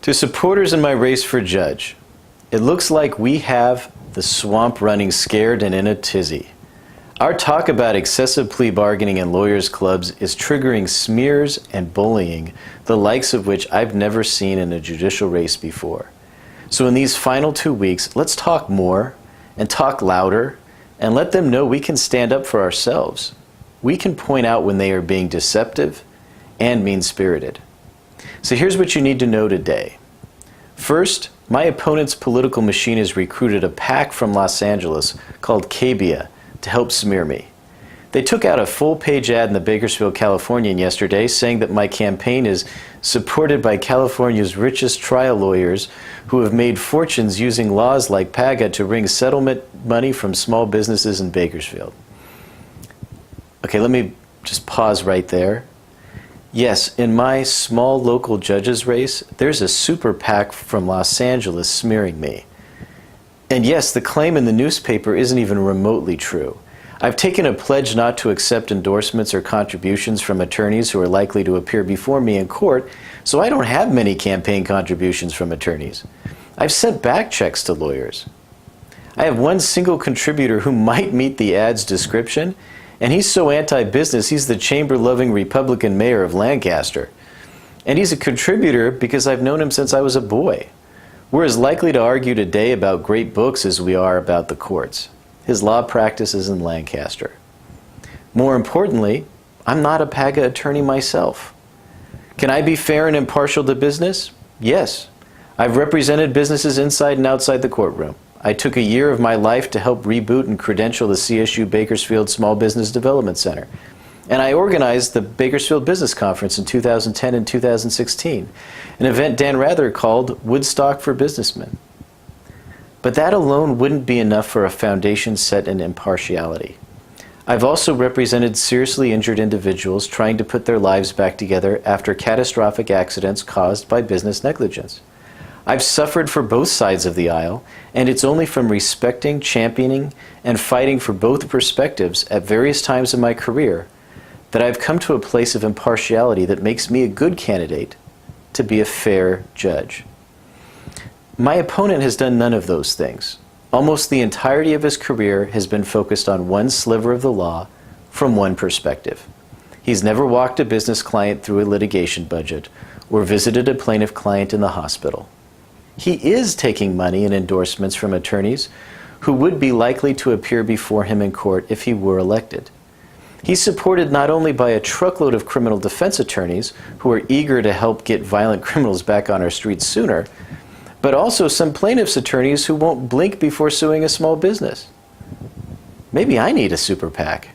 To supporters in my race for judge, it looks like we have the swamp running scared and in a tizzy. Our talk about excessive plea bargaining and lawyers' clubs is triggering smears and bullying, the likes of which I've never seen in a judicial race before. So in these final 2 weeks, let's talk more and talk louder and let them know we can stand up for ourselves. We can point out when they are being deceptive and mean-spirited. So here's what you need to know today. First, my opponent's political machine has recruited a PAC from Los Angeles called Cabia to help smear me. They took out a full-page ad in the Bakersfield Californian yesterday saying that my campaign is supported by California's richest trial lawyers who have made fortunes using laws like PAGA to wring settlement money from small businesses in Bakersfield. Okay, let me just pause right there. Yes, in my small local judges race, there's a Super PAC from Los Angeles smearing me. And yes, the claim in the newspaper isn't even remotely true. I've taken a pledge not to accept endorsements or contributions from attorneys who are likely to appear before me in court, so I don't have many campaign contributions from attorneys. I've sent back checks to lawyers. I have one single contributor who might meet the ad's description, and he's so anti-business, he's the chamber-loving Republican mayor of Lancaster. And he's a contributor because I've known him since I was a boy. We're as likely to argue today about great books as we are about the courts. His law practice is in Lancaster. More importantly, I'm not a PAGA attorney myself. Can I be fair and impartial to business? Yes. I've represented businesses inside and outside the courtroom. I took a year of my life to help reboot and credential the CSU Bakersfield Small Business Development Center. And I organized the Bakersfield Business Conference in 2010 and 2016, an event Dan Rather called Woodstock for Businessmen. But that alone wouldn't be enough for a foundation set in impartiality. I've also represented seriously injured individuals trying to put their lives back together after catastrophic accidents caused by business negligence. I've suffered for both sides of the aisle, and it's only from respecting, championing, and fighting for both perspectives at various times in my career that I've come to a place of impartiality that makes me a good candidate to be a fair judge. My opponent has done none of those things. Almost the entirety of his career has been focused on one sliver of the law from one perspective. He's never walked a business client through a litigation budget or visited a plaintiff client in the hospital. He is taking money and endorsements from attorneys who would be likely to appear before him in court if he were elected. He's supported not only by a truckload of criminal defense attorneys who are eager to help get violent criminals back on our streets sooner, but also some plaintiffs' attorneys who won't blink before suing a small business. Maybe I need a Super PAC.